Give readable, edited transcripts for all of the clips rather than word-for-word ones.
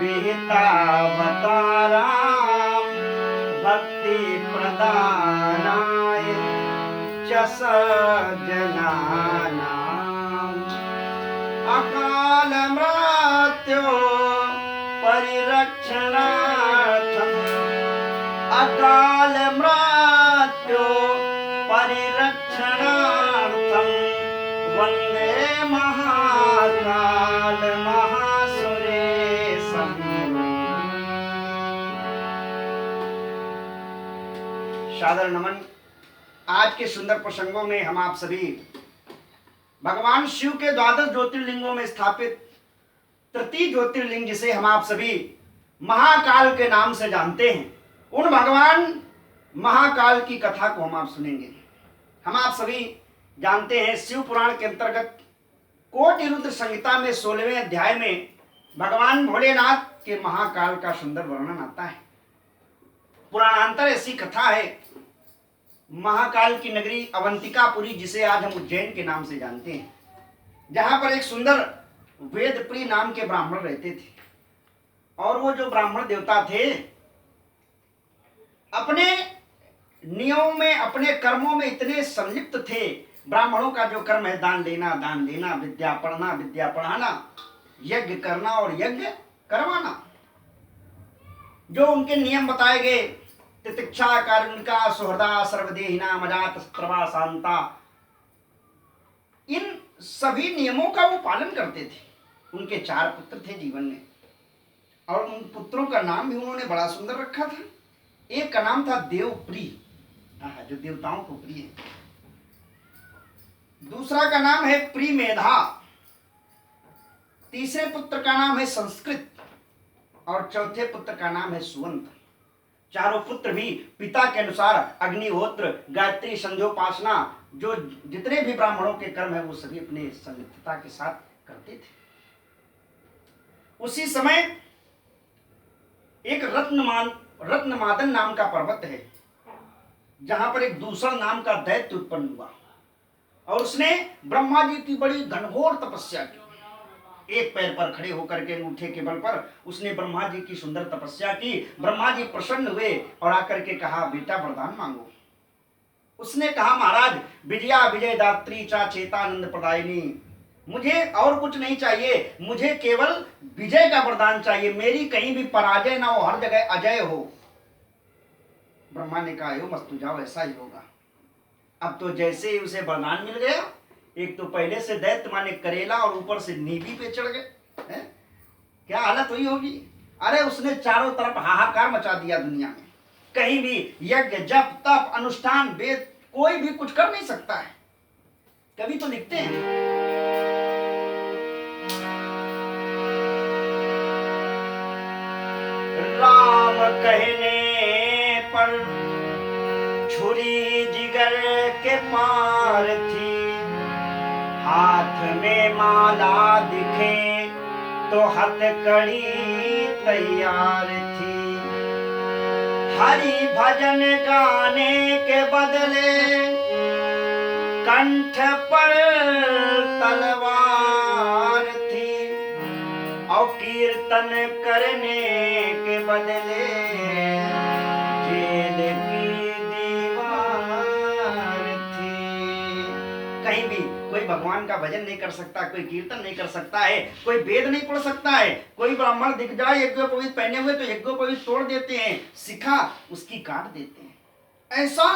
विहितावतारां भक्ति प्रदानाय च सज्जनानाम् अकाल मृत्यो परिरक्षणार्थम् अकाल मृत्यो परिरक्षणार्थं वन्दे महाकाल महासुरेशम्। सादर नमन। आज के सुंदर प्रसंगों में हम आप सभी भगवान शिव के द्वादश ज्योतिर्लिंगों में स्थापित तृतीय ज्योतिर्लिंग, जिसे हम आप सभी महाकाल के नाम से जानते हैं, उन भगवान महाकाल की कथा को हम आप सुनेंगे। हम आप सभी जानते हैं शिव पुराण के अंतर्गत कोटि रुद्र संहिता में 16वें अध्याय में भगवान भोलेनाथ के महाकाल का सुंदर वर्णन आता है। पुराणांतर ऐसी कथा है, महाकाल की नगरी अवंतिकापुरी, जिसे आज हम उज्जैन के नाम से जानते हैं, जहां पर एक सुंदर वेदप्रिय नाम के ब्राह्मण रहते थे। और वो जो ब्राह्मण देवता थे अपने नियमों में, अपने कर्मों में इतने संलिप्त थे। ब्राह्मणों का जो कर्म है दान लेना, विद्या पढ़ना, विद्या पढ़ाना, यज्ञ करना और यज्ञ करवाना, जो उनके नियम बताए गए, तितिक्षा, कारुणिका, सुहृदा, सर्वदेहिना, मजात, प्रभा, शांता, इन सभी नियमों का वो पालन करते थे। उनके 4 पुत्र थे जीवन में, और उन पुत्रों का नाम भी उन्होंने बड़ा सुंदर रखा था। एक का नाम था देवप्रिय, जो देवताओं को प्रिय है। दूसरा का नाम है प्रिमेधा। तीसरे पुत्र का नाम है संस्कृत, और चौथे पुत्र का नाम है सुवंत। चारों पुत्र भी पिता के अनुसार अग्निहोत्र, गायत्री, संध्योपासना, जो जितने भी ब्राह्मणों के कर्म है वो सभी अपने संलिप्तता के साथ करते थे। उसी समय एक रत्नमादन नाम का पर्वत है, जहां पर एक दूसरा नाम का दैत्य उत्पन्न हुआ, और उसने ब्रह्मा जी की बड़ी घनघोर तपस्या की। एक पैर पर खड़े होकर के अंगूठे के बल पर उसने ब्रह्मा जी की सुंदर तपस्या की। ब्रह्मा जी प्रसन्न हुए और आकर के कहा, बेटा वरदान मांगो। उसने कहा, महाराज, विजया विजय दात्री चा चेतानंद प्रदायिनी, मुझे और कुछ नहीं चाहिए, मुझे केवल विजय का वरदान चाहिए, मेरी कहीं भी पराजय ना हो, हर जगह अजय हो। ब्रह्मा ने कहा, यो मस्तु जाओ, ऐसा ही होगा। अब तो जैसे ही उसे वरदान मिल गया, एक तो पहले से दैत्य माने करेला और ऊपर से नीबी पे चढ़ गए, क्या हालत हुई होगी। अरे उसने चारों तरफ हाहाकार मचा दिया दुनिया में। कहीं भी यज्ञ, जप, तप, अनुष्ठान, वेद, कोई भी कुछ कर नहीं सकता है। कभी तो लिखते हैं, राम कहने पर छुरी जिगर के पार थी, हाथ में माला दिखे तो हथकड़ी तैयार थी। हरि भजन गाने के बदले कंठ पर तलवार थी, और कीर्तन करने के बदले जेल की दीवार थी। कहीं भी कोई भगवान का भजन नहीं कर सकता, कोई कीर्तन नहीं कर सकता है, कोई वेद नहीं पढ़ सकता है। कोई ब्राह्मण दिख जाए यज्ञोपवीत पहने हुए तो यज्ञोपवीत तोड़ देते हैं, शिखा उसकी काट देते हैं। ऐसा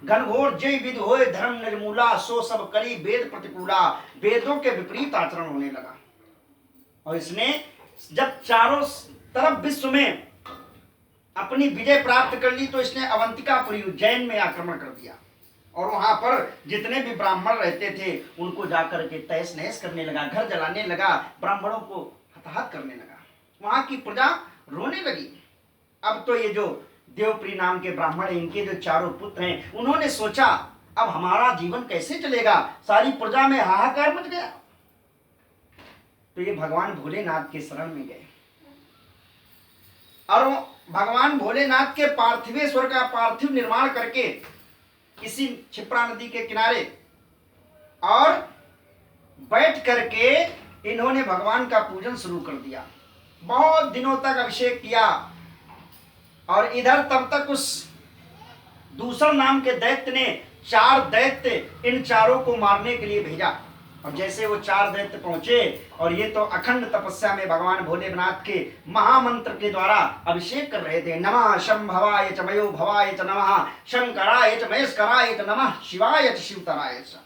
घनघोर जय विद होए धर्म निर्मूला, सो सब करी वेद प्रतिकूला, वेदों के विपरीत आचरण होने लगा। और इसने जब चारों तरफ विश्व में अपनी विजय प्राप्त कर ली, तो इसने अवंतिकापुरी उज्जैन में आक्रमण कर दिया, और वहां पर जितने भी ब्राह्मण रहते थे उनको जाकर के तहस नहस करने लगा, घर जलाने लगा, ब्राह्मणों को हताहत करने लगा। वहां की प्रजा रोने लगी। अब तो ये जो देवप्रिय नाम के ब्राह्मण हैं, इनके जो चारों पुत्र हैं, उन्होंने सोचा अब हमारा जीवन कैसे चलेगा, सारी प्रजा में हाहाकार मच गया। तो ये भगवान भोलेनाथ के शरण में गए, और भगवान भोलेनाथ के पार्थिवेश्वर का पार्थिव निर्माण करके किसी क्षिप्रा नदी के किनारे और बैठ करके इन्होंने भगवान का पूजन शुरू कर दिया। बहुत दिनों तक अभिषेक किया और इधर तब तक उस दूसर नाम के दैत्य ने 4 दैत्य इन चारों को मारने के लिए भेजा। और जैसे वो 4 दैत्य पहुंचे और ये तो अखंड तपस्या में भगवान भोलेनाथ के महामंत्र के द्वारा अभिषेक कर रहे थे। नमः शंभवाय च मयो भवाय च नमः शंकराय च महेश्वराय च नमः शिवाय च शिवतराय च।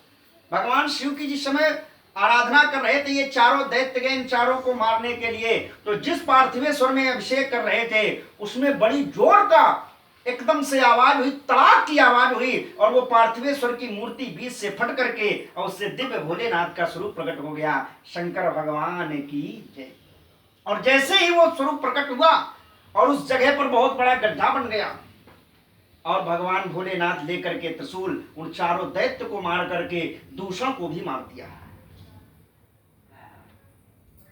भगवान शिव की जिस समय आराधना कर रहे थे ये चारों दैत्य गए इन चारों को मारने के लिए, तो जिस पार्थिवेश्वर में अभिषेक कर रहे थे उसमें बड़ी जोर का एकदम से आवाज हुई, तड़ाक की आवाज हुई और वो पार्थिवेश्वर की मूर्ति बीच से फट करके और उससे दिव्य भोलेनाथ का स्वरूप प्रकट हो गया। शंकर भगवान की जय। और जैसे ही वो स्वरूप प्रकट हुआ और उस जगह पर बहुत बड़ा गड्ढा बन गया और भगवान भोलेनाथ लेकर के त्रिशूल उन चारों दैत्य को मार करके दूसरों को भी मार दिया।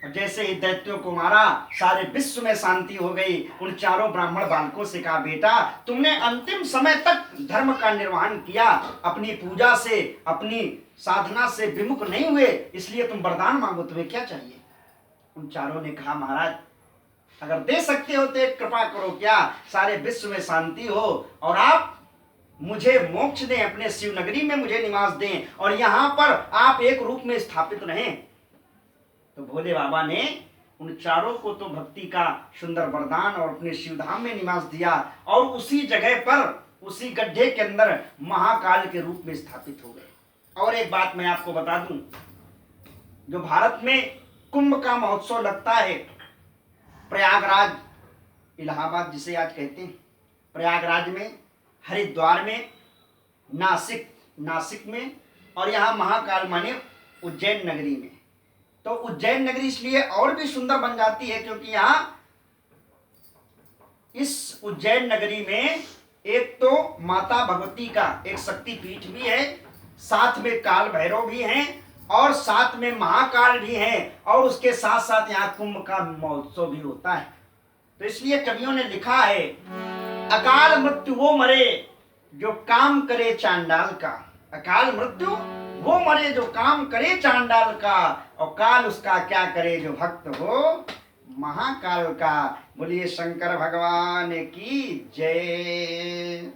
और जैसे ही दैत्यों को मारा सारे विश्व में शांति हो गई। उन चारों ब्राह्मण बालकों से कहा, बेटा तुमने अंतिम समय तक धर्म का निर्वहन किया, अपनी पूजा से अपनी साधना से विमुख नहीं हुए, इसलिए तुम वरदान मांगो, तुम्हें क्या चाहिए। उन चारों ने कहा, महाराज अगर दे सकते हो तो एक कृपा करो, क्या सारे विश्व में शांति हो और आप मुझे मोक्ष दें, अपने शिव नगरी में मुझे निवास दें और यहाँ पर आप एक रूप में स्थापित रहें। तो भोले बाबा ने उन चारों को तो भक्ति का सुंदर वरदान और अपने शिवधाम में निवास दिया और उसी जगह पर उसी गड्ढे के अंदर महाकाल के रूप में स्थापित हो गए। और एक बात मैं आपको बता दूं, जो भारत में कुंभ का महोत्सव लगता है, प्रयागराज इलाहाबाद जिसे आज कहते हैं, प्रयागराज में, हरिद्वार में, नासिक में और यहाँ महाकाल माने उज्जैन नगरी में। तो उज्जैन नगरी इसलिए और भी सुंदर बन जाती है क्योंकि यहाँ इस उज्जैन नगरी में एक तो माता भगवती का एक शक्ति पीठ भी है, साथ में काल भैरव भी हैं और साथ में महाकाल भी हैं और उसके साथ साथ यहाँ कुंभ का महोत्सव भी होता है। तो इसलिए कवियों ने लिखा है, अकाल मृत्यु वो मरे जो काम करे चांडाल का। अकाल मृत्यु वो मरे जो काम करे चांडाल का और काल उसका क्या करे जो भक्त हो महाकाल का। बोलिए शंकर भगवान की जय।